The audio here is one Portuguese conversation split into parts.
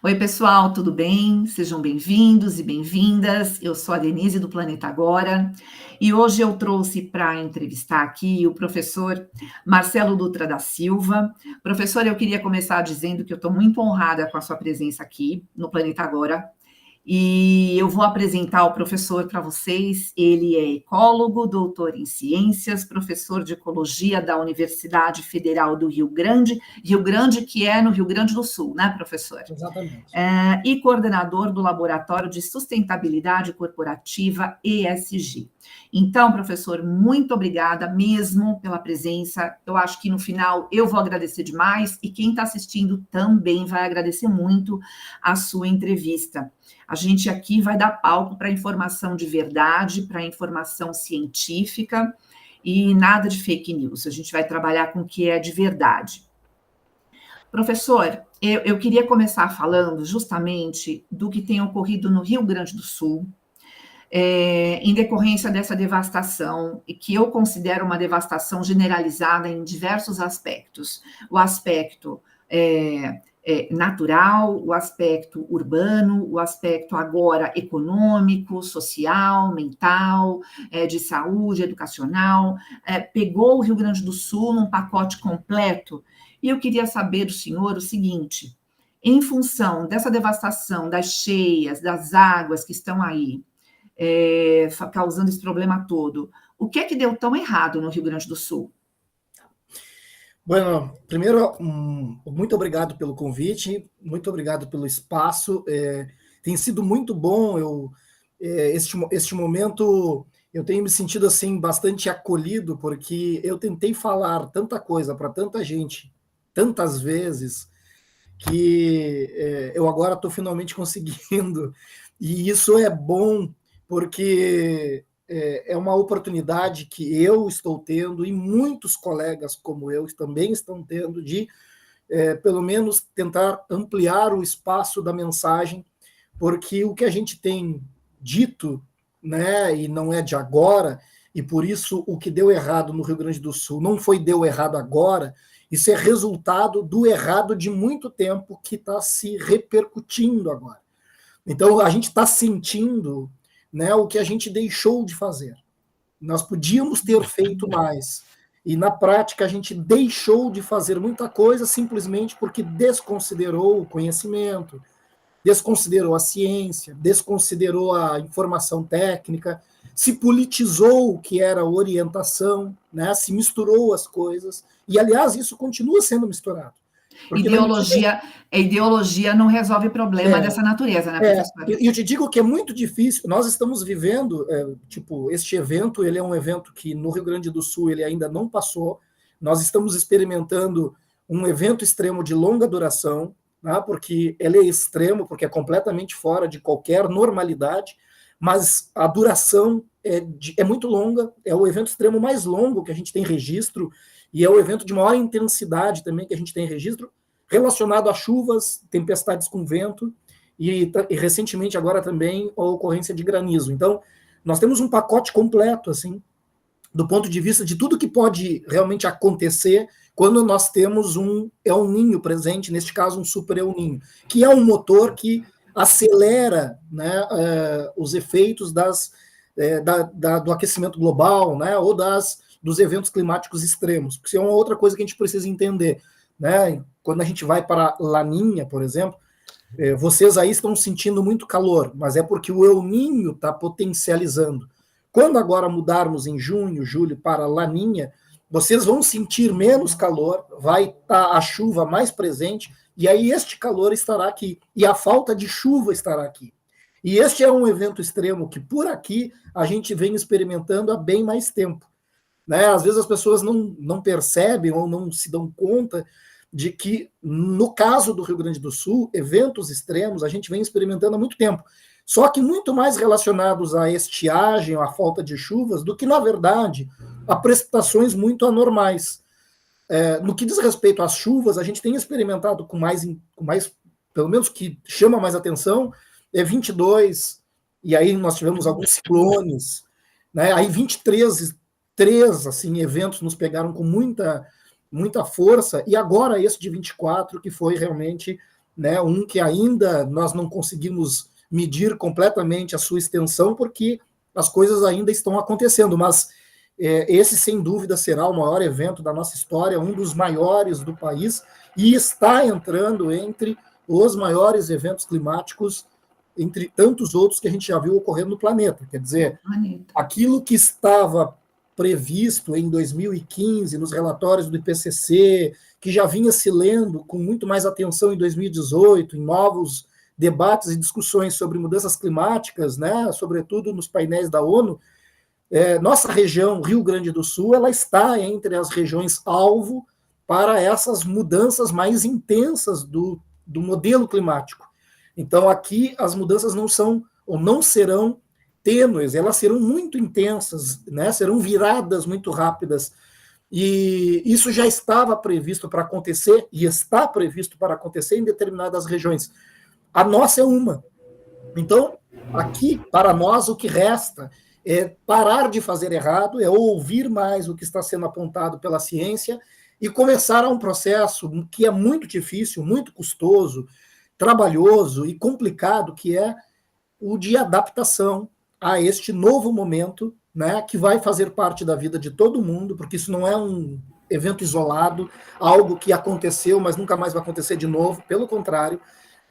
Oi, pessoal, tudo bem? Sejam bem-vindos e bem-vindas. Eu sou a Denise do Planeta Agora e hoje eu trouxe para entrevistar aqui o professor Marcelo Dutra da Silva. Professor, eu queria começar dizendo que eu estou muito honrada com a sua presença aqui no Planeta Agora. E eu vou apresentar o professor para vocês. Ele é ecólogo, doutor em ciências, professor de ecologia da Universidade Federal do Rio Grande, que é no Rio Grande do Sul, né, professor? Exatamente. E coordenador do Laboratório de Sustentabilidade Corporativa ESG. Então, professor, muito obrigada mesmo pela presença. Eu acho que no final eu vou agradecer demais e quem está assistindo também vai agradecer muito a sua entrevista. A gente aqui vai dar palco para informação de verdade, para informação científica e nada de fake news. A gente vai trabalhar com o que é de verdade. Professor, eu queria começar falando justamente do que tem ocorrido no Rio Grande do Sul, em decorrência dessa devastação, e que eu considero uma devastação generalizada em diversos aspectos. O aspecto natural, o aspecto urbano, o aspecto agora econômico, social, mental, de saúde, educacional, pegou o Rio Grande do Sul num pacote completo. E eu queria saber do senhor o seguinte: em função dessa devastação, das cheias, das águas que estão aí, causando esse problema todo, o que é que deu tão errado no Rio Grande do Sul? Bueno, primeiro, muito obrigado pelo convite, muito obrigado pelo espaço. Tem sido muito bom. Este momento eu tenho me sentido assim bastante acolhido, porque eu tentei falar tanta coisa para tanta gente, tantas vezes, que eu agora estou finalmente conseguindo. E isso é bom, porque é uma oportunidade que eu estou tendo e muitos colegas como eu também estão tendo de, pelo menos, tentar ampliar o espaço da mensagem, porque o que a gente tem dito, né, e não é de agora, e por isso o que deu errado no Rio Grande do Sul não foi deu errado agora, isso é resultado do errado de muito tempo que está se repercutindo agora. Então, a gente está sentindo, né, o que a gente deixou de fazer. Nós podíamos ter feito mais. E, na prática, a gente deixou de fazer muita coisa simplesmente porque desconsiderou o conhecimento, desconsiderou a ciência, desconsiderou a informação técnica, se politizou o que era orientação, né, se misturou as coisas. E, aliás, isso continua sendo misturado. Ideologia não resolve problema dessa natureza, né, professor? E eu te digo que é muito difícil. Nós estamos vivendo, este evento, ele é um evento que no Rio Grande do Sul ele ainda não passou. Nós estamos experimentando um evento extremo de longa duração, né, porque ele é extremo, porque é completamente fora de qualquer normalidade, mas a duração é muito longa, é o evento extremo mais longo que a gente tem registro, e é o evento de maior intensidade também que a gente tem registro, relacionado a chuvas, tempestades com vento, e recentemente agora também a ocorrência de granizo. Então, nós temos um pacote completo, assim, do ponto de vista de tudo que pode realmente acontecer quando nós temos um El Niño presente, neste caso um super El Niño, que é um motor que acelera, né, os efeitos do aquecimento global, né, ou dos eventos climáticos extremos, porque isso é uma outra coisa que a gente precisa entender, né? Quando a gente vai para Laninha, por exemplo, vocês aí estão sentindo muito calor, mas é porque o El Niño está potencializando. Quando agora mudarmos em junho, julho para Laninha, vocês vão sentir menos calor, vai estar a chuva mais presente, e aí este calor estará aqui, e a falta de chuva estará aqui. E este é um evento extremo que por aqui a gente vem experimentando há bem mais tempo, né? Às vezes as pessoas não percebem ou não se dão conta de que, no caso do Rio Grande do Sul, eventos extremos a gente vem experimentando há muito tempo, só que muito mais relacionados à estiagem, à falta de chuvas, do que, na verdade, a precipitações muito anormais. No que diz respeito às chuvas, a gente tem experimentado com mais, pelo menos que chama mais atenção, 22, e aí nós tivemos alguns ciclones, né? Aí 23, assim, eventos nos pegaram com muita força, e agora esse de 24, que foi realmente né? Um que ainda nós não conseguimos medir completamente a sua extensão, porque as coisas ainda estão acontecendo, mas esse, sem dúvida, será o maior evento da nossa história, um dos maiores do país, e está entrando entre os maiores eventos climáticos, entre tantos outros que a gente já viu ocorrendo no planeta. Quer dizer, aquilo que estava previsto em 2015, nos relatórios do IPCC, que já vinha se lendo com muito mais atenção em 2018, em novos debates e discussões sobre mudanças climáticas, né, sobretudo nos painéis da ONU, nossa região, Rio Grande do Sul, ela está entre as regiões-alvo para essas mudanças mais intensas do modelo climático. Então, aqui, as mudanças não são, ou não serão tênues, elas serão muito intensas, né? Serão viradas muito rápidas. E isso já estava previsto para acontecer, e está previsto para acontecer em determinadas regiões. A nossa é uma. Então, aqui, para nós, o que resta é parar de fazer errado, é ouvir mais o que está sendo apontado pela ciência e começar um processo que é muito difícil, muito custoso, trabalhoso e complicado, que é o de adaptação a este novo momento, né, que vai fazer parte da vida de todo mundo, porque isso não é um evento isolado, algo que aconteceu, mas nunca mais vai acontecer de novo. Pelo contrário,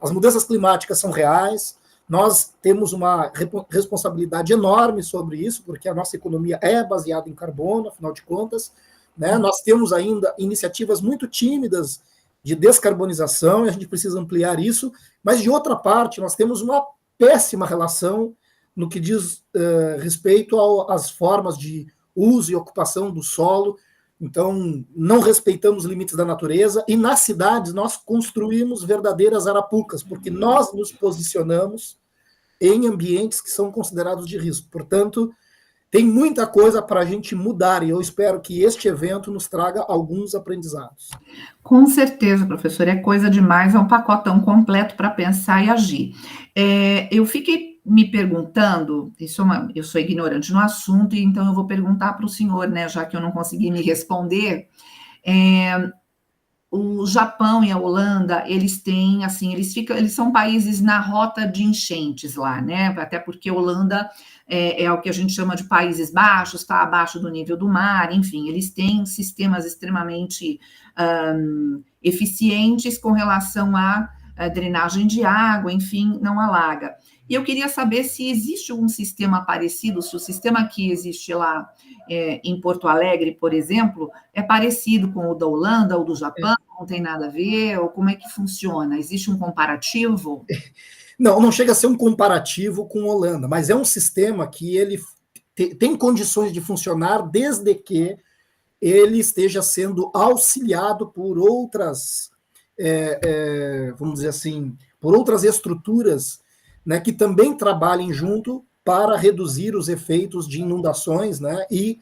as mudanças climáticas são reais, nós temos uma responsabilidade enorme sobre isso, porque a nossa economia é baseada em carbono, afinal de contas, né? Nós temos ainda iniciativas muito tímidas de descarbonização, e a gente precisa ampliar isso, mas, de outra parte, nós temos uma péssima relação no que diz respeito às formas de uso e ocupação do solo. Então, não respeitamos limites da natureza, e nas cidades nós construímos verdadeiras arapucas, porque nós nos posicionamos em ambientes que são considerados de risco. Portanto, tem muita coisa para a gente mudar, e eu espero que este evento nos traga alguns aprendizados. Com certeza, professor, é coisa demais, é um pacotão completo para pensar e agir. Eu fiquei me perguntando, eu sou ignorante no assunto, então eu vou perguntar para o senhor, né, já que eu não consegui me responder. O Japão e a Holanda, eles têm, assim, eles são países na rota de enchentes lá, né? Até porque a Holanda é o que a gente chama de Países Baixos, está abaixo do nível do mar, enfim, eles têm sistemas extremamente eficientes com relação à drenagem de água, enfim, não alaga. E eu queria saber se existe um sistema parecido, se o sistema que existe lá em Porto Alegre, por exemplo, é parecido com o da Holanda ou do Japão, não tem nada a ver, ou como é que funciona? Existe um comparativo? Não, não chega a ser um comparativo com a Holanda, mas é um sistema que ele tem condições de funcionar desde que ele esteja sendo auxiliado por outras, vamos dizer assim, por outras estruturas, né, que também trabalhem junto para reduzir os efeitos de inundações, né, e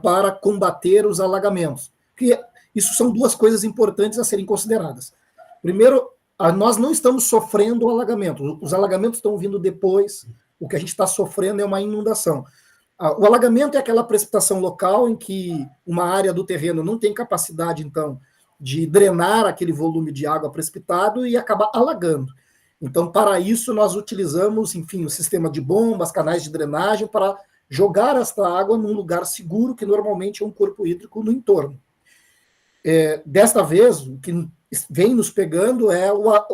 para combater os alagamentos. Que isso são duas coisas importantes a serem consideradas. Primeiro, nós não estamos sofrendo o alagamento. Os alagamentos estão vindo depois. O que a gente está sofrendo é uma inundação. O alagamento é aquela precipitação local em que uma área do terreno não tem capacidade, então, de drenar aquele volume de água precipitado e acabar alagando. Então, para isso, nós utilizamos, enfim, o sistema de bombas, canais de drenagem, para jogar esta água num lugar seguro, que normalmente é um corpo hídrico no entorno. Desta vez, o que vem nos pegando é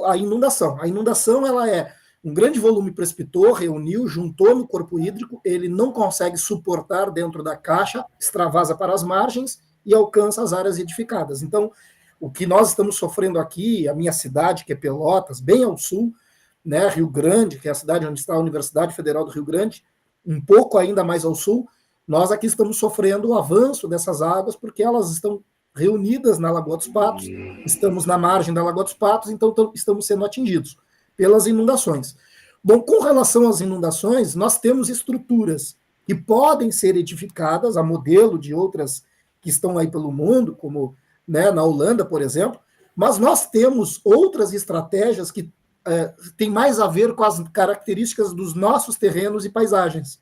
a inundação. A inundação, ela é um grande volume precipitou, reuniu, juntou no corpo hídrico, ele não consegue suportar dentro da caixa, extravasa para as margens e alcança as áreas edificadas. Então, o que nós estamos sofrendo aqui, a minha cidade, que é Pelotas, bem ao sul, né, Rio Grande, que é a cidade onde está a Universidade Federal do Rio Grande, um pouco ainda mais ao sul, nós aqui estamos sofrendo o avanço dessas águas, porque elas estão reunidas na Lagoa dos Patos, estamos na margem da Lagoa dos Patos, então estamos sendo atingidos pelas inundações. Bom, com relação às inundações, nós temos estruturas que podem ser edificadas, a modelo de outras que estão aí pelo mundo, como, né, na Holanda, por exemplo, mas nós temos outras estratégias que têm mais a ver com as características dos nossos terrenos e paisagens.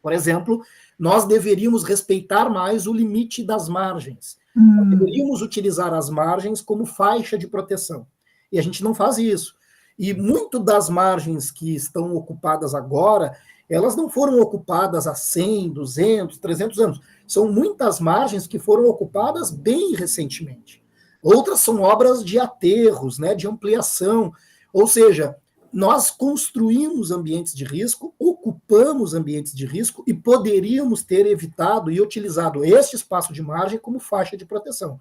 Por exemplo, nós deveríamos respeitar mais o limite das margens. Nós deveríamos utilizar as margens como faixa de proteção. E a gente não faz isso. E muito das margens que estão ocupadas agora, elas não foram ocupadas há 100, 200, 300 anos. São muitas margens que foram ocupadas bem recentemente. Outras são obras de aterros, né, de ampliação. Ou seja, nós construímos ambientes de risco, ocupamos ambientes de risco e poderíamos ter evitado e utilizado este espaço de margem como faixa de proteção.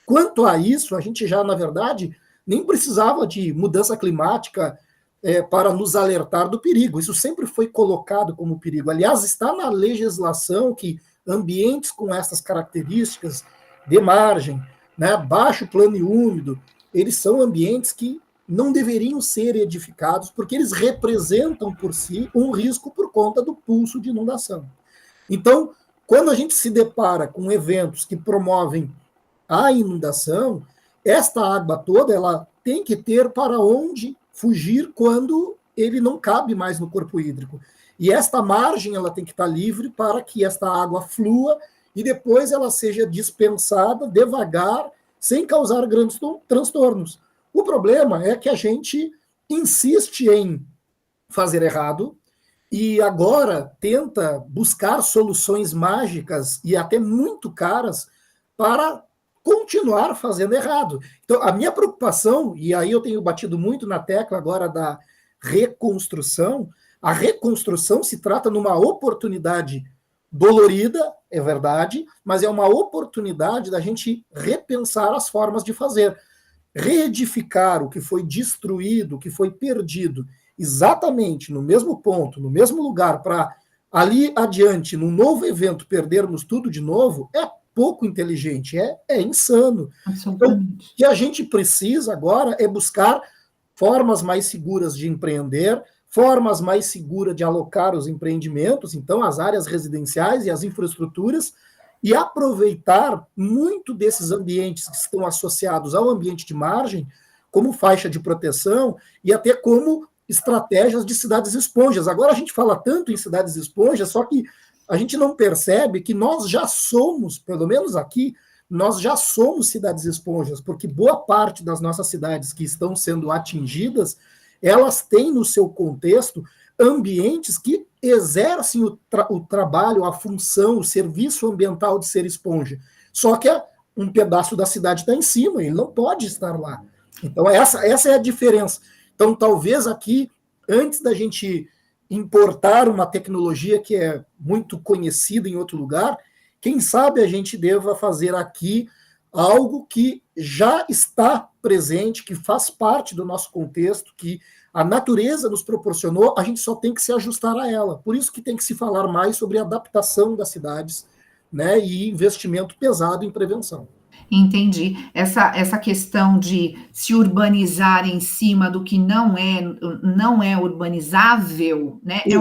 Quanto a isso, a gente já, na verdade, nem precisava de mudança climática para nos alertar do perigo. Isso sempre foi colocado como perigo. Aliás, está na legislação que ambientes com essas características de margem, né, baixo plano e úmido, eles são ambientes que não deveriam ser edificados porque eles representam por si um risco por conta do pulso de inundação. Então, quando a gente se depara com eventos que promovem a inundação, esta água toda ela tem que ter para onde fugir quando ele não cabe mais no corpo hídrico. E esta margem ela tem que estar livre para que esta água flua e depois ela seja dispensada devagar, sem causar grandes transtornos. O problema é que a gente insiste em fazer errado e agora tenta buscar soluções mágicas e até muito caras para continuar fazendo errado. Então, a minha preocupação, e aí eu tenho batido muito na tecla agora da reconstrução, a reconstrução se trata numa oportunidade dolorida, é verdade, mas é uma oportunidade da gente repensar as formas de fazer. Reedificar o que foi destruído, o que foi perdido, exatamente no mesmo ponto, no mesmo lugar, para ali adiante, num novo evento, perdermos tudo de novo, é pouco inteligente, é insano. Então, o que a gente precisa agora é buscar formas mais seguras de empreender, formas mais seguras de alocar os empreendimentos, então as áreas residenciais e as infraestruturas, e aproveitar muito desses ambientes que estão associados ao ambiente de margem como faixa de proteção e até como estratégias de cidades esponjas. Agora a gente fala tanto em cidades esponjas, só que a gente não percebe que nós já somos, pelo menos aqui, nós já somos cidades esponjas, porque boa parte das nossas cidades que estão sendo atingidas, elas têm no seu contexto ambientes que exercem o trabalho, a função, o serviço ambiental de ser esponja. Só que um pedaço da cidade está em cima, ele não pode estar lá. Então, essa é a diferença. Então, talvez aqui, antes da gente importar uma tecnologia que é muito conhecida em outro lugar, quem sabe a gente deva fazer aqui algo que já está presente, que faz parte do nosso contexto, que a natureza nos proporcionou, a gente só tem que se ajustar a ela. Por isso que tem que se falar mais sobre adaptação das cidades, né, e investimento pesado em prevenção. Entendi. Essa questão de se urbanizar em cima do que não é urbanizável, né? Isso. É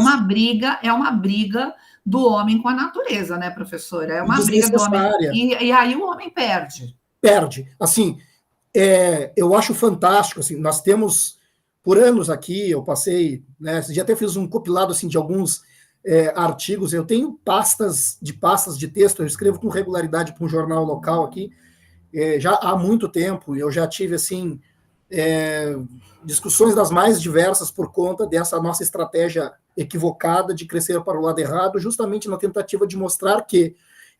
uma briga do homem com a natureza, né, professora? É uma briga do homem. E aí o homem perde. Perde. Assim, eu acho fantástico. Assim, nós temos, por anos aqui, eu passei, né, esse dia até fiz um compilado assim, de alguns artigos. Eu tenho pastas de texto, eu escrevo com regularidade para um jornal local aqui. Já há muito tempo, eu já tive assim discussões das mais diversas por conta dessa nossa estratégia equivocada de crescer para o lado errado, justamente na tentativa de mostrar que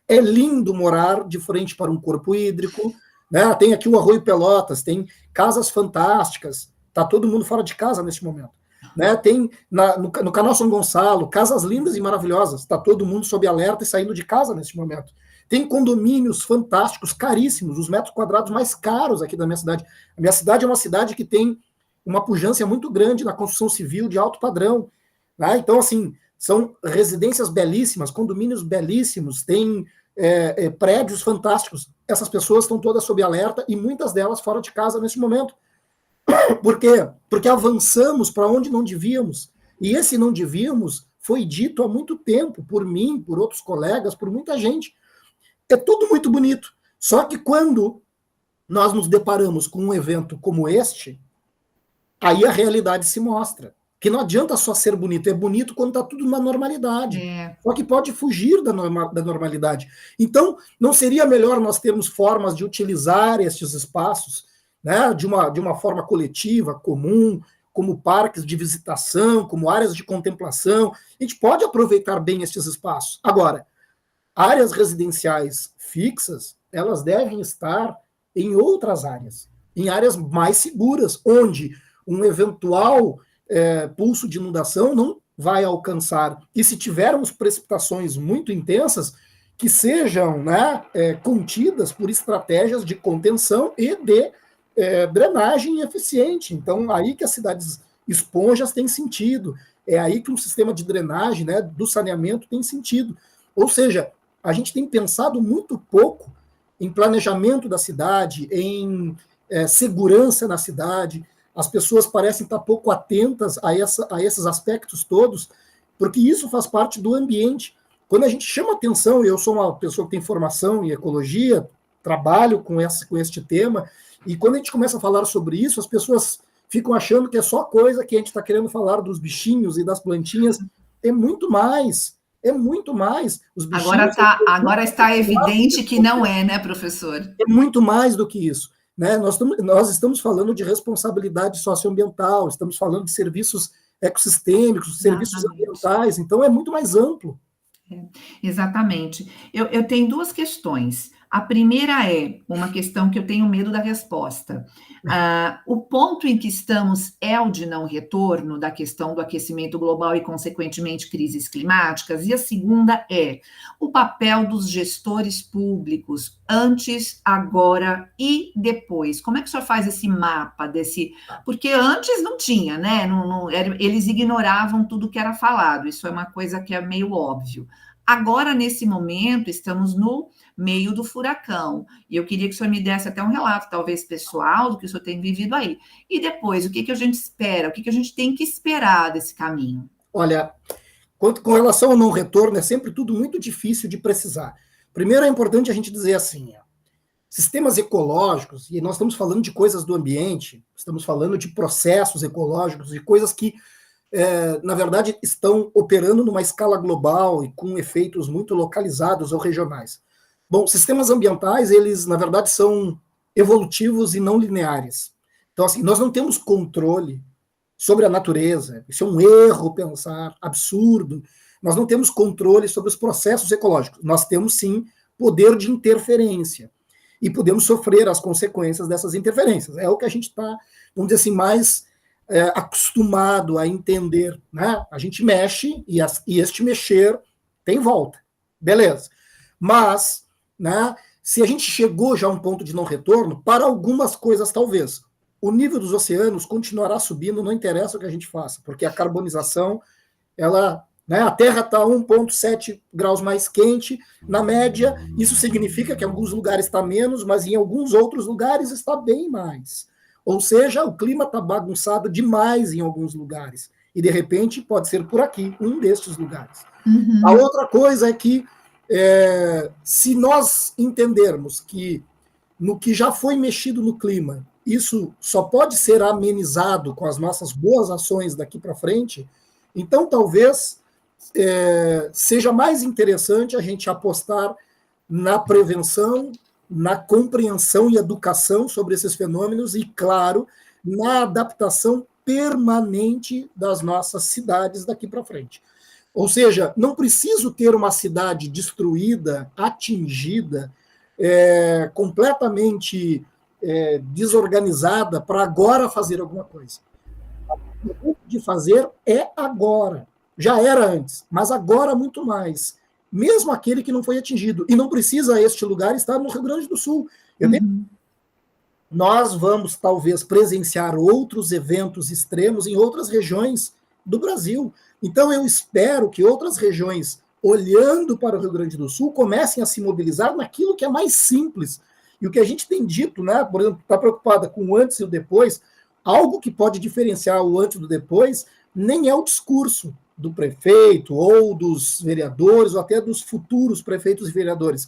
é lindo morar de frente para um corpo hídrico, né? Tem aqui o Arroio Pelotas, tem casas fantásticas, está todo mundo fora de casa neste momento. Né? Tem no Canal São Gonçalo, casas lindas e maravilhosas, está todo mundo sob alerta e saindo de casa neste momento. Tem condomínios fantásticos, caríssimos, os metros quadrados mais caros aqui da minha cidade. A minha cidade é uma cidade que tem uma pujança muito grande na construção civil de alto padrão. Né? Então, assim, são residências belíssimas, condomínios belíssimos, tem prédios fantásticos. Essas pessoas estão todas sob alerta e muitas delas fora de casa nesse momento. Por quê? Porque avançamos para onde não devíamos. E esse não devíamos foi dito há muito tempo, por mim, por outros colegas, por muita gente. É tudo muito bonito. Só que quando nós nos deparamos com um evento como este, aí a realidade se mostra. Que não adianta só ser bonito, é bonito quando está tudo na normalidade. Só que pode fugir da normalidade. Então, não seria melhor nós termos formas de utilizar estes espaços, né, de uma forma coletiva, comum, como parques de visitação, como áreas de contemplação. A gente pode aproveitar bem esses espaços. Agora, áreas residenciais fixas, elas devem estar em outras áreas, em áreas mais seguras, onde um eventual pulso de inundação não vai alcançar. E se tivermos precipitações muito intensas, que sejam, né, contidas por estratégias de contenção e de drenagem eficiente. Então, aí que as cidades esponjas têm sentido, é aí que um sistema de drenagem, né, do saneamento tem sentido. Ou seja, a gente tem pensado muito pouco em planejamento da cidade, em segurança na cidade. As pessoas parecem estar pouco atentas a esses aspectos todos, porque isso faz parte do ambiente. Quando a gente chama atenção, eu sou uma pessoa que tem formação em ecologia, trabalho com este tema, e quando a gente começa a falar sobre isso, as pessoas ficam achando que é só coisa que a gente está querendo falar dos bichinhos e das plantinhas. É muito mais. É muito mais. Os bichinhos, agora está evidente que não é, né, professor? É muito mais do que isso. Né? Nós estamos falando de responsabilidade socioambiental, estamos falando de serviços ecossistêmicos, serviços ambientais, então é muito mais amplo. Exatamente. Eu tenho duas questões. A primeira é uma questão que eu tenho medo da resposta. O ponto em que estamos é o de não retorno da questão do aquecimento global e, consequentemente, crises climáticas. E a segunda é o papel dos gestores públicos antes, agora e depois. Como é que o senhor faz esse mapa desse... Porque antes não tinha, né? Eles ignoravam tudo que era falado. Isso é uma coisa que é meio óbvio. Agora, nesse momento, estamos no meio do furacão. E eu queria que o senhor me desse até um relato, talvez pessoal, do que o senhor tem vivido aí. E depois, o que a gente espera? O que a gente tem que esperar desse caminho? Olha, com relação ao não retorno, é sempre tudo muito difícil de precisar. Primeiro, é importante a gente dizer assim, sistemas ecológicos, e nós estamos falando de coisas do ambiente, estamos falando de processos ecológicos e coisas que na verdade, estão operando numa escala global e com efeitos muito localizados ou regionais. Bom, sistemas ambientais, eles, na verdade, são evolutivos e não lineares. Então, assim, nós não temos controle sobre a natureza. Isso é um erro pensar, absurdo. Nós não temos controle sobre os processos ecológicos. Nós temos, sim, poder de interferência. E podemos sofrer as consequências dessas interferências. É o que a gente está, vamos dizer assim, mais... acostumado a entender, né? A gente mexe e este mexer tem volta, beleza. Mas, né, se a gente chegou já a um ponto de não retorno, para algumas coisas talvez, o nível dos oceanos continuará subindo, não interessa o que a gente faça, porque a carbonização, ela, né, a Terra está 1,7 graus mais quente, na média, isso significa que em alguns lugares está menos, mas em alguns outros lugares está bem mais. Ou seja, o clima está bagunçado demais em alguns lugares. E, de repente, pode ser por aqui, um destes lugares. Uhum. A outra coisa é que, se nós entendermos que no que já foi mexido no clima, isso só pode ser amenizado com as nossas boas ações daqui para frente, então talvez seja mais interessante a gente apostar na prevenção, na compreensão e educação sobre esses fenômenos e, claro, na adaptação permanente das nossas cidades daqui para frente. Ou seja, não preciso ter uma cidade destruída, atingida, completamente desorganizada para agora fazer alguma coisa. O tempo de fazer é agora. Já era antes, mas agora muito mais. Mesmo aquele que não foi atingido. E não precisa este lugar estar no Rio Grande do Sul. Nós vamos, talvez, presenciar outros eventos extremos em outras regiões do Brasil. Então, eu espero que outras regiões, olhando para o Rio Grande do Sul, comecem a se mobilizar naquilo que é mais simples. E o que a gente tem dito, né, por exemplo, está preocupada com o antes e o depois, algo que pode diferenciar o antes do depois, nem é o discurso do prefeito ou dos vereadores ou até dos futuros prefeitos e vereadores.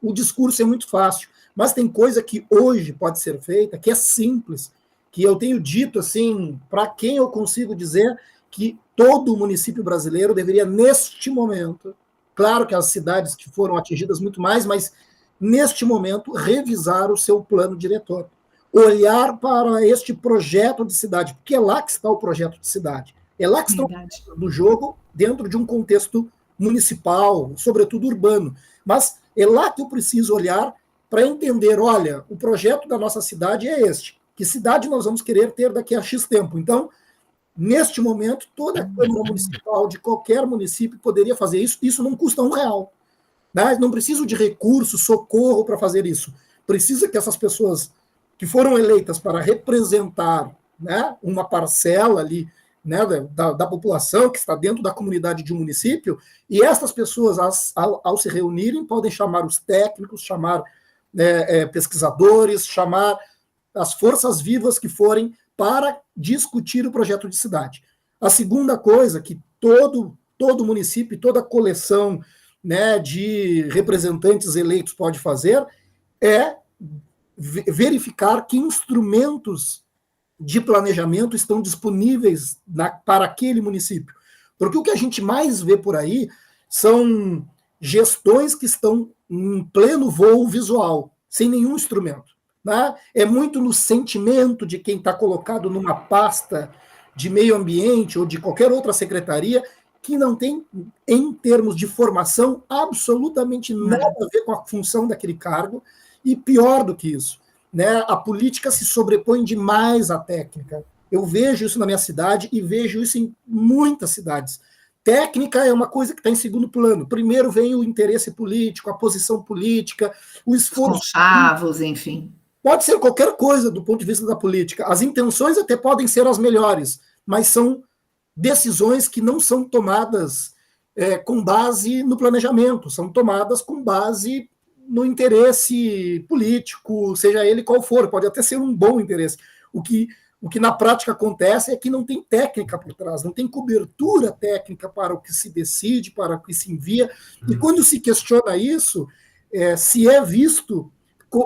O discurso é muito fácil, mas tem coisa que hoje pode ser feita, que é simples, que eu tenho dito assim, para quem eu consigo dizer que todo o município brasileiro deveria, neste momento, claro que as cidades que foram atingidas muito mais, mas neste momento, revisar o seu plano diretor. olhar para este projeto de cidade, porque é lá que está o projeto de cidade. É lá que está o do jogo dentro de um contexto municipal, sobretudo urbano. Mas é lá que eu preciso olhar para entender, olha, o projeto da nossa cidade é este. Que cidade nós vamos querer ter daqui a X tempo? Então, neste momento, toda a Câmara Municipal de qualquer município poderia fazer isso. Isso não custa R$1. Né? Não preciso de recurso, socorro para fazer isso. Precisa que essas pessoas que foram eleitas para representar, né, uma parcela ali, né, da população que está dentro da comunidade de um município, e essas pessoas, ao se reunirem, podem chamar os técnicos, chamar pesquisadores, chamar as forças vivas que forem para discutir o projeto de cidade. A segunda coisa que todo município, toda coleção, né, de representantes eleitos pode fazer é verificar que instrumentos de planejamento estão disponíveis para aquele município. Porque o que a gente mais vê por aí são gestões que estão em pleno voo visual, sem nenhum instrumento. Né? É muito no sentimento de quem está colocado numa pasta de meio ambiente ou de qualquer outra secretaria que não tem, em termos de formação, absolutamente nada a ver com a função daquele cargo, e pior do que isso, né, a política se sobrepõe demais à técnica. Eu vejo isso na minha cidade e vejo isso em muitas cidades. Técnica é uma coisa que está em segundo plano. Primeiro vem o interesse político, a posição política, o esforço. Os conchavos, enfim. Pode ser qualquer coisa do ponto de vista da política. As intenções até podem ser as melhores, mas são decisões que não são tomadas com base no planejamento, são tomadas com base no interesse político, seja ele qual for, pode até ser um bom interesse. O que na prática acontece é que não tem técnica por trás, não tem cobertura técnica para o que se decide, para o que se envia, e quando se questiona isso, se é visto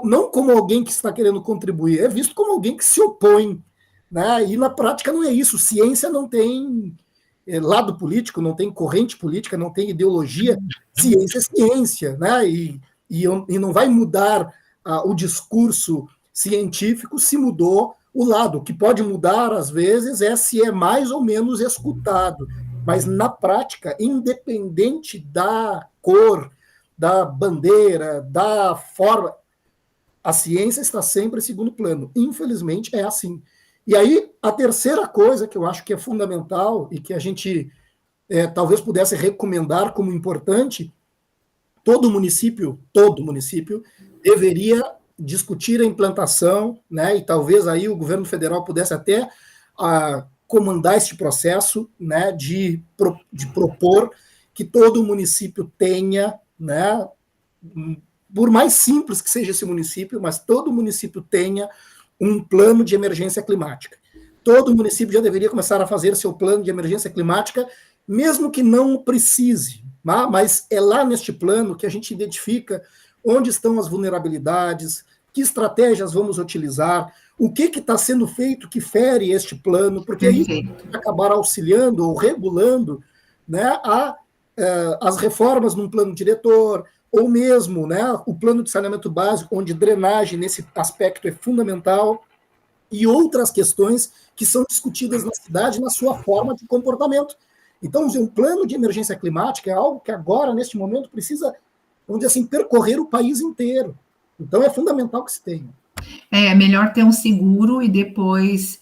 não como alguém que está querendo contribuir, é visto como alguém que se opõe, né? E na prática não é isso. Ciência não tem lado político, não tem corrente política, não tem ideologia. Ciência é ciência, né? E não vai mudar o discurso científico se mudou o lado. O que pode mudar, às vezes, é se é mais ou menos escutado. Mas, na prática, independente da cor, da bandeira, da forma, a ciência está sempre em segundo plano. Infelizmente, é assim. E aí, a terceira coisa que eu acho que é fundamental e que a gente talvez pudesse recomendar como importante, todo município deveria discutir a implantação, né, e talvez aí o governo federal pudesse até comandar este processo, né, de propor que todo município tenha, né, por mais simples que seja esse município, mas todo município tenha um plano de emergência climática. Todo município já deveria começar a fazer seu plano de emergência climática, mesmo que não precise, mas é lá neste plano que a gente identifica onde estão as vulnerabilidades, que estratégias vamos utilizar, o que está sendo feito que fere este plano, porque aí vai acabar auxiliando ou regulando, né, as reformas num plano diretor, ou mesmo, né, o plano de saneamento básico, onde drenagem nesse aspecto é fundamental, e outras questões que são discutidas na cidade na sua forma de comportamento. Então, um plano de emergência climática é algo que agora, neste momento, precisa, vamos dizer assim, percorrer o país inteiro. Então, é fundamental que se tenha. É melhor ter um seguro e depois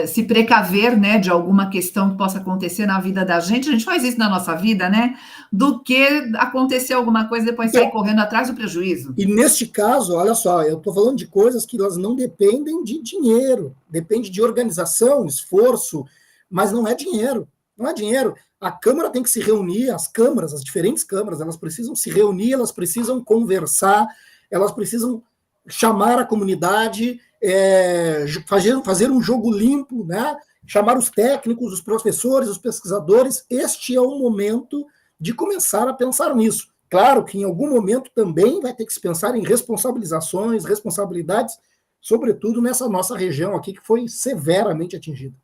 se precaver, né, de alguma questão que possa acontecer na vida da gente. A gente faz isso na nossa vida, né? Do que acontecer alguma coisa e depois sair correndo atrás do prejuízo. E neste caso, olha só, eu estou falando de coisas que elas não dependem de dinheiro, depende de organização, esforço, mas não é dinheiro. Não é dinheiro. A Câmara tem que se reunir, as câmaras, as diferentes câmaras, elas precisam se reunir, elas precisam conversar, elas precisam chamar a comunidade, fazer um jogo limpo, né? Chamar os técnicos, os professores, os pesquisadores. Este é o momento de começar a pensar nisso. Claro que em algum momento também vai ter que se pensar em responsabilidades, sobretudo nessa nossa região aqui que foi severamente atingida.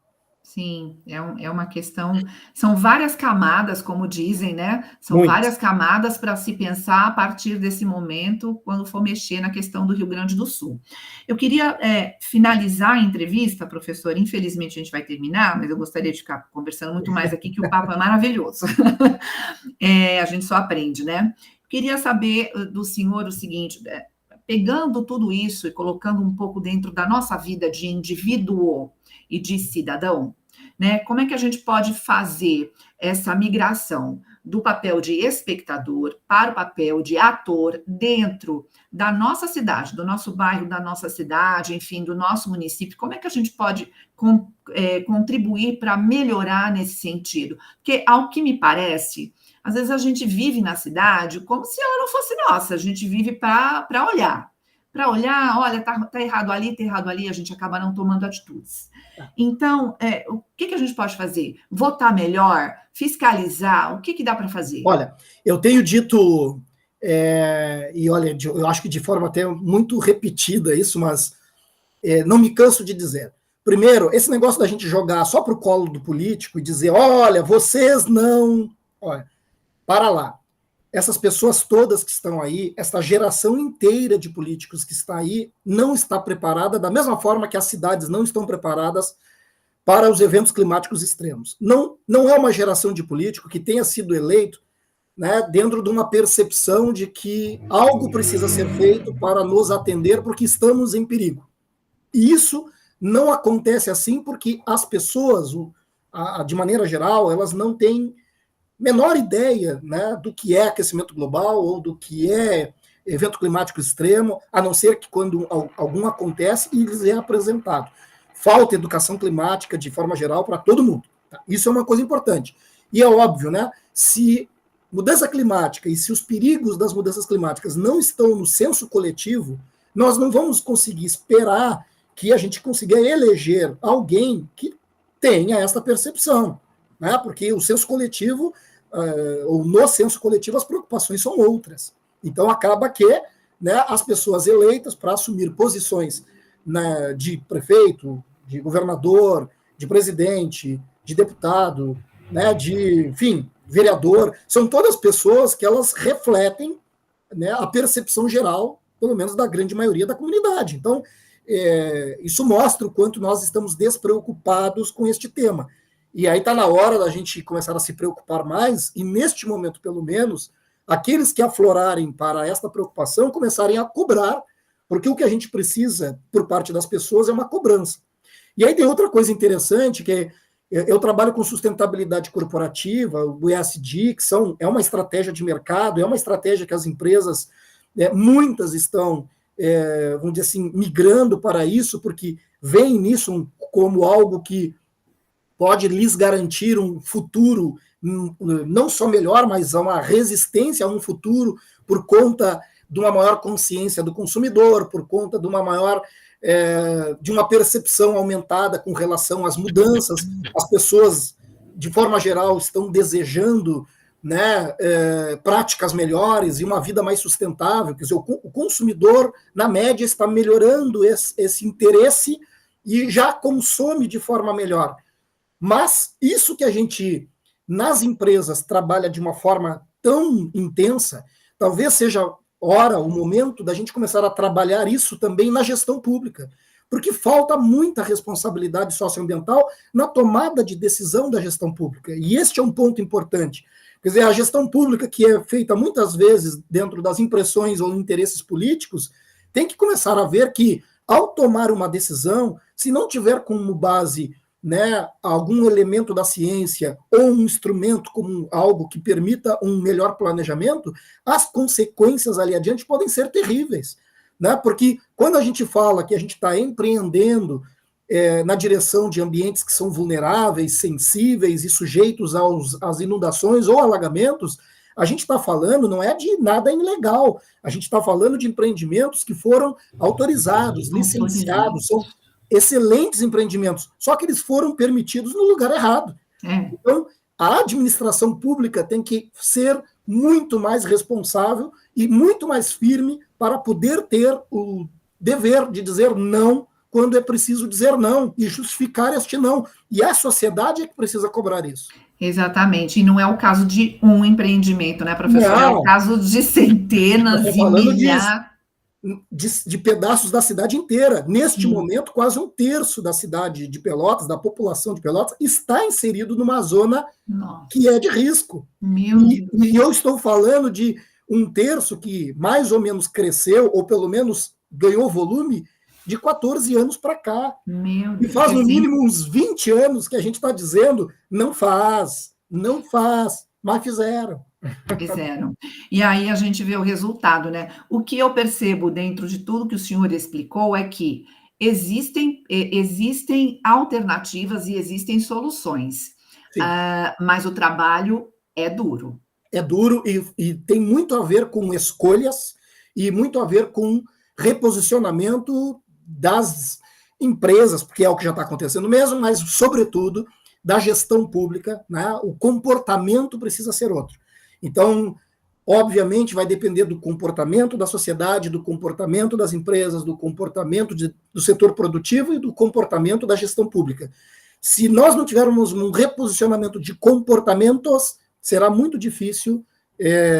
Sim, é uma questão. São várias camadas, como dizem, né? São Muitas. várias camadas para se pensar a partir desse momento, quando for mexer na questão do Rio Grande do Sul. Eu queria finalizar a entrevista, professor. Infelizmente a gente vai terminar, mas eu gostaria de ficar conversando muito mais aqui, que o papo é maravilhoso. A gente só aprende, né? Queria saber do senhor o seguinte: pegando tudo isso e colocando um pouco dentro da nossa vida de indivíduo e de cidadão, né? Como é que a gente pode fazer essa migração do papel de espectador para o papel de ator dentro da nossa cidade, do nosso bairro, da nossa cidade, enfim, do nosso município? Como é que a gente pode contribuir para melhorar nesse sentido? Porque, ao que me parece, às vezes a gente vive na cidade como se ela não fosse nossa, a gente vive para olhar. Para olhar, olha, tá errado ali, a gente acaba não tomando atitudes. Então, o que a gente pode fazer? Votar melhor? Fiscalizar? O que dá para fazer? Olha, eu tenho dito, e olha, eu acho que de forma até muito repetida isso, mas não me canso de dizer. Primeiro, esse negócio da gente jogar só para o colo do político e dizer, olha, vocês não... Olha, para lá. Essas pessoas todas que estão aí, essa geração inteira de políticos que está aí, não está preparada da mesma forma que as cidades não estão preparadas para os eventos climáticos extremos. Não é uma geração de político que tenha sido eleito, né, dentro de uma percepção de que algo precisa ser feito para nos atender porque estamos em perigo. E isso não acontece assim porque as pessoas, de maneira geral, elas não têm menor ideia, né, do que é aquecimento global ou do que é evento climático extremo, a não ser que quando algum acontece e lhes é apresentado. Falta educação climática de forma geral para todo mundo. Tá? Isso é uma coisa importante. E é óbvio, né, se mudança climática e se os perigos das mudanças climáticas não estão no senso coletivo, nós não vamos conseguir esperar que a gente consiga eleger alguém que tenha essa percepção, né, porque o senso coletivo ou no senso coletivo as preocupações são outras. Então acaba que, né, as pessoas eleitas para assumir posições, né, de prefeito, de governador, de presidente, de deputado, né, de, enfim, vereador, são todas pessoas que elas refletem, né, a percepção geral, pelo menos da grande maioria da comunidade. Então, isso mostra o quanto nós estamos despreocupados com este tema. E aí está na hora da gente começar a se preocupar mais, e neste momento, pelo menos, aqueles que aflorarem para esta preocupação começarem a cobrar, porque o que a gente precisa, por parte das pessoas, é uma cobrança. E aí tem outra coisa interessante, que eu trabalho com sustentabilidade corporativa, o ESG, que é uma estratégia de mercado, é uma estratégia que as empresas, muitas estão, vamos dizer assim, migrando para isso, porque veem nisso como algo que pode lhes garantir um futuro não só melhor, mas uma resistência a um futuro por conta de uma maior consciência do consumidor, por conta de uma maior de uma percepção aumentada com relação às mudanças. As pessoas, de forma geral, estão desejando, né, práticas melhores e uma vida mais sustentável. Quer dizer, o consumidor, na média, está melhorando esse interesse e já consome de forma melhor. Mas isso que a gente, nas empresas, trabalha de uma forma tão intensa, talvez seja o momento da gente começar a trabalhar isso também na gestão pública, porque falta muita responsabilidade socioambiental na tomada de decisão da gestão pública, e este é um ponto importante. Quer dizer, a gestão pública, que é feita muitas vezes dentro das impressões ou interesses políticos, tem que começar a ver que, ao tomar uma decisão, se não tiver como base, né, algum elemento da ciência ou um instrumento como algo que permita um melhor planejamento, as consequências ali adiante podem ser terríveis, né? Porque quando a gente fala que a gente está empreendendo na direção de ambientes que são vulneráveis, sensíveis e sujeitos às inundações ou alagamentos, a gente está falando não é de nada ilegal, a gente está falando de empreendimentos que foram autorizados, licenciados, são excelentes empreendimentos, só que eles foram permitidos no lugar errado. Então, a administração pública tem que ser muito mais responsável e muito mais firme para poder ter o dever de dizer não quando é preciso dizer não e justificar este não. E a sociedade é que precisa cobrar isso. Exatamente, e não é o caso de um empreendimento, né, professor? Não. É o caso de centenas e milhares. De pedaços da cidade inteira. Neste momento, quase um terço da cidade de Pelotas, da população de Pelotas, está inserido numa zona que é de risco. E eu estou falando de um terço que mais ou menos cresceu, ou pelo menos ganhou volume, de 14 anos para cá. E faz no mínimo uns 20 anos que a gente está dizendo, não faz, mas fizeram. Fizeram. E aí a gente vê o resultado, né? O que eu percebo dentro de tudo que o senhor explicou é que existem alternativas e existem soluções, mas o trabalho é duro. É duro e tem muito a ver com escolhas e muito a ver com reposicionamento das empresas, porque é o que já está acontecendo mesmo, mas, sobretudo, da gestão pública, né? O comportamento precisa ser outro. Então, obviamente, vai depender do comportamento da sociedade, do comportamento das empresas, do comportamento do setor produtivo e do comportamento da gestão pública. Se nós não tivermos um reposicionamento de comportamentos, será muito difícil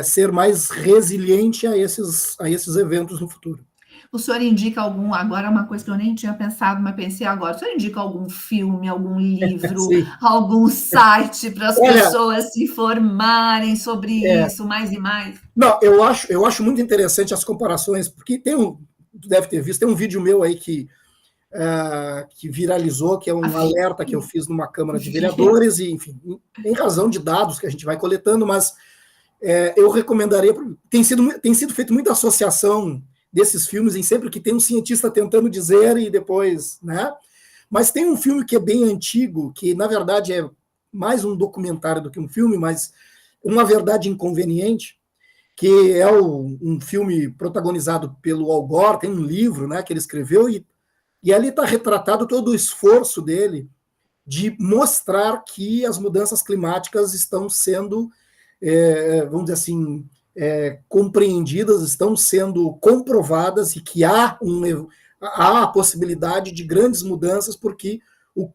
ser mais resiliente a esses eventos no futuro. O senhor indica agora uma coisa que eu nem tinha pensado, mas pensei agora, o senhor indica algum filme, algum livro, algum site para as pessoas se informarem sobre isso, mais e mais? Não, eu acho muito interessante as comparações, porque tu deve ter visto, tem um vídeo meu aí que viralizou, que é um alerta que eu fiz numa Câmara de Vereadores, e, enfim, em razão de dados que a gente vai coletando, mas eu recomendaria, tem sido feita muita associação desses filmes, em sempre que tem um cientista tentando dizer e depois, né? Mas tem um filme que é bem antigo, que na verdade é mais um documentário do que um filme, mas Uma Verdade Inconveniente, que é um filme protagonizado pelo Al Gore, tem um livro, né, que ele escreveu, e ali está retratado todo o esforço dele de mostrar que as mudanças climáticas estão sendo, vamos dizer assim, compreendidas, estão sendo comprovadas e que há a possibilidade de grandes mudanças porque o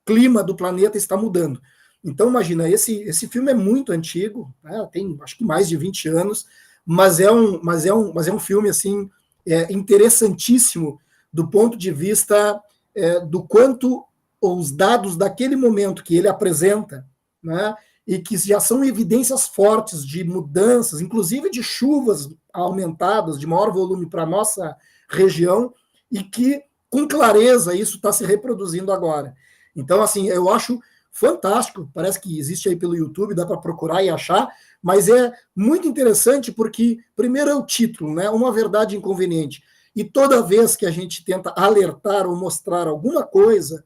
clima do planeta está mudando. Então, imagina, esse filme é muito antigo, né, tem acho que mais de 20 anos, mas é um filme assim, interessantíssimo do ponto de vista do quanto os dados daquele momento que ele apresenta, né, e que já são evidências fortes de mudanças, inclusive de chuvas aumentadas, de maior volume para a nossa região, e que, com clareza, isso está se reproduzindo agora. Então, assim, eu acho fantástico, parece que existe aí pelo YouTube, dá para procurar e achar, mas é muito interessante porque, primeiro, é o título, né? Uma Verdade Inconveniente. E toda vez que a gente tenta alertar ou mostrar alguma coisa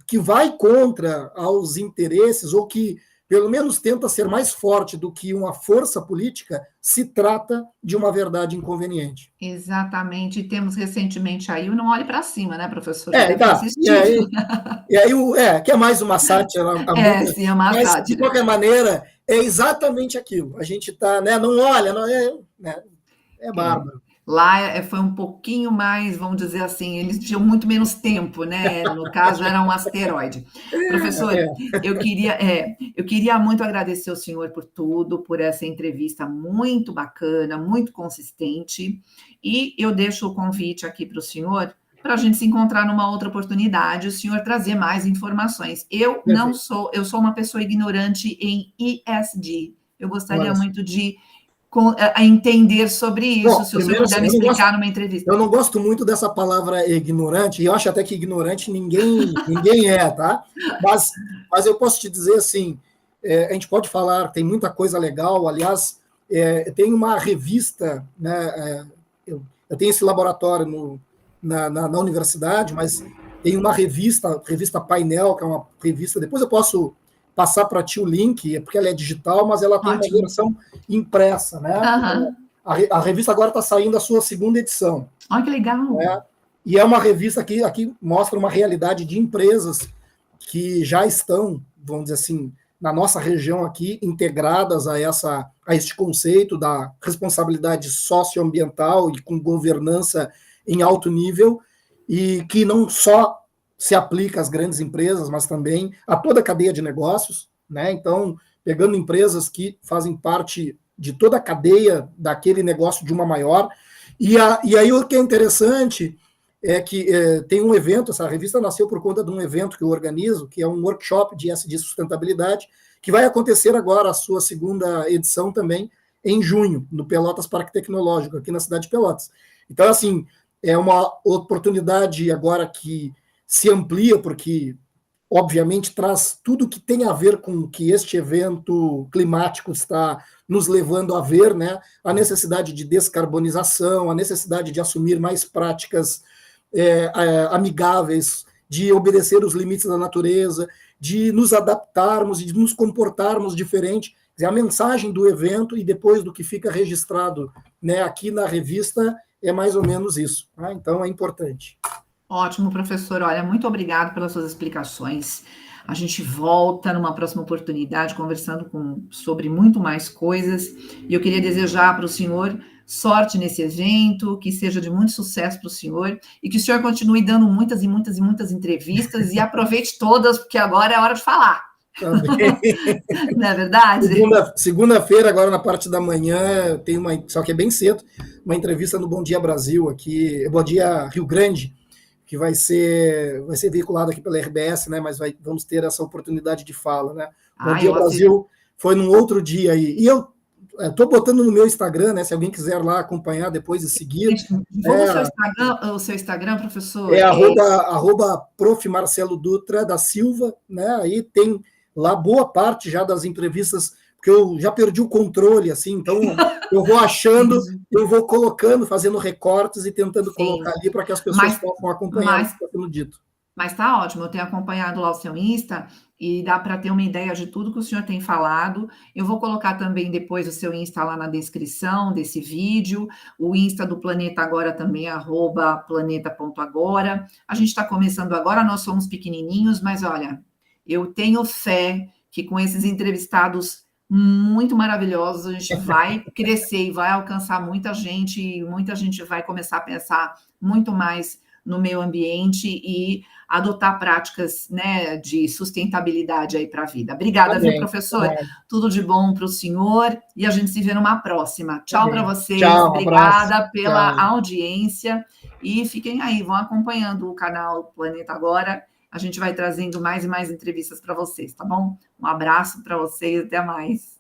que vai contra aos interesses ou que pelo menos tenta ser mais forte do que uma força política, se trata de uma verdade inconveniente. Exatamente. E temos recentemente aí o Não Olhe para Cima, né, professor? E aí, que é mais uma sátira. Sim, é uma sátira. De qualquer maneira, é exatamente aquilo. A gente está, né, não olha, é bárbaro. Lá foi um pouquinho mais, vamos dizer assim, eles tinham muito menos tempo, né? No caso, era um asteroide. Professor, eu queria muito agradecer ao senhor por tudo, por essa entrevista muito bacana, muito consistente, e eu deixo o convite aqui para o senhor, para a gente se encontrar numa outra oportunidade, o senhor trazer mais informações. Eu sou uma pessoa ignorante em ESG. Eu gostaria muito de a entender sobre isso. Bom, se o senhor puder me explicar numa entrevista. Eu não gosto muito dessa palavra ignorante, e eu acho até que ignorante ninguém é, tá? Mas eu posso te dizer assim, a gente pode falar, tem muita coisa legal, aliás, tem uma revista, né, eu tenho esse laboratório na universidade, mas tem uma revista Painel, que é uma revista, depois eu posso passar para ti o link, porque ela é digital, mas ela tem uma versão impressa, né? Uhum. A revista agora está saindo a sua segunda edição. Olha que legal! E é uma revista que aqui mostra uma realidade de empresas que já estão, vamos dizer assim, na nossa região aqui, integradas a este conceito da responsabilidade socioambiental e com governança em alto nível. e que não só se aplica às grandes empresas, mas também a toda a cadeia de negócios, né? Então, pegando empresas que fazem parte de toda a cadeia daquele negócio de uma maior. E aí o que é interessante é que tem um evento, essa revista nasceu por conta de um evento que eu organizo, que é um workshop de ESG sustentabilidade, que vai acontecer agora a sua segunda edição também, em junho, no Pelotas Parque Tecnológico, aqui na cidade de Pelotas. Então, assim, é uma oportunidade agora que se amplia, porque, obviamente, traz tudo que tem a ver com o que este evento climático está nos levando a ver, né? A necessidade de descarbonização, a necessidade de assumir mais práticas amigáveis, de obedecer os limites da natureza, de nos adaptarmos e de nos comportarmos diferente. A mensagem do evento e depois do que fica registrado, né, aqui na revista é mais ou menos isso. Tá? Então, é importante. Ótimo, professor. Olha, muito obrigado pelas suas explicações. A gente volta numa próxima oportunidade conversando sobre muito mais coisas. E eu queria desejar para o senhor sorte nesse evento, que seja de muito sucesso para o senhor e que o senhor continue dando muitas e muitas e muitas entrevistas e aproveite todas, porque agora é hora de falar. Também. Não é verdade? Segunda-feira, agora na parte da manhã, tem uma, só que é bem cedo, uma entrevista no Bom Dia Brasil, aqui, Bom Dia Rio Grande, que vai ser veiculado aqui pela RBS, né? Mas vamos ter essa oportunidade de fala, né? Bom Dia Brasil foi num outro dia aí. E eu estou botando no meu Instagram, né? Se alguém quiser lá acompanhar depois e seguir. O seu Instagram, professor? É arroba Prof. Marcelo Dutra da Silva, né? Aí tem lá boa parte já das entrevistas, porque eu já perdi o controle, assim, então eu vou achando, eu vou colocando, fazendo recortes e tentando colocar ali para que as pessoas possam acompanhar o que está sendo dito. Mas tá ótimo, eu tenho acompanhado lá o seu Insta e dá para ter uma ideia de tudo que o senhor tem falado. Eu vou colocar também depois o seu Insta lá na descrição desse vídeo, o Insta do Planeta Agora também, @planeta.agora. A gente está começando agora, nós somos pequenininhos, mas olha, eu tenho fé que com esses entrevistados muito maravilhosos a gente vai crescer e vai alcançar muita gente vai começar a pensar muito mais no meio ambiente e adotar práticas, né, de sustentabilidade aí para a vida. Obrigada, viu, professor? Tudo de bom para o senhor e a gente se vê numa próxima. Tchau para vocês. Tchau, obrigada pela audiência e fiquem aí, vão acompanhando o canal Planeta Agora. A gente vai trazendo mais e mais entrevistas para vocês, tá bom? Um abraço para vocês, até mais.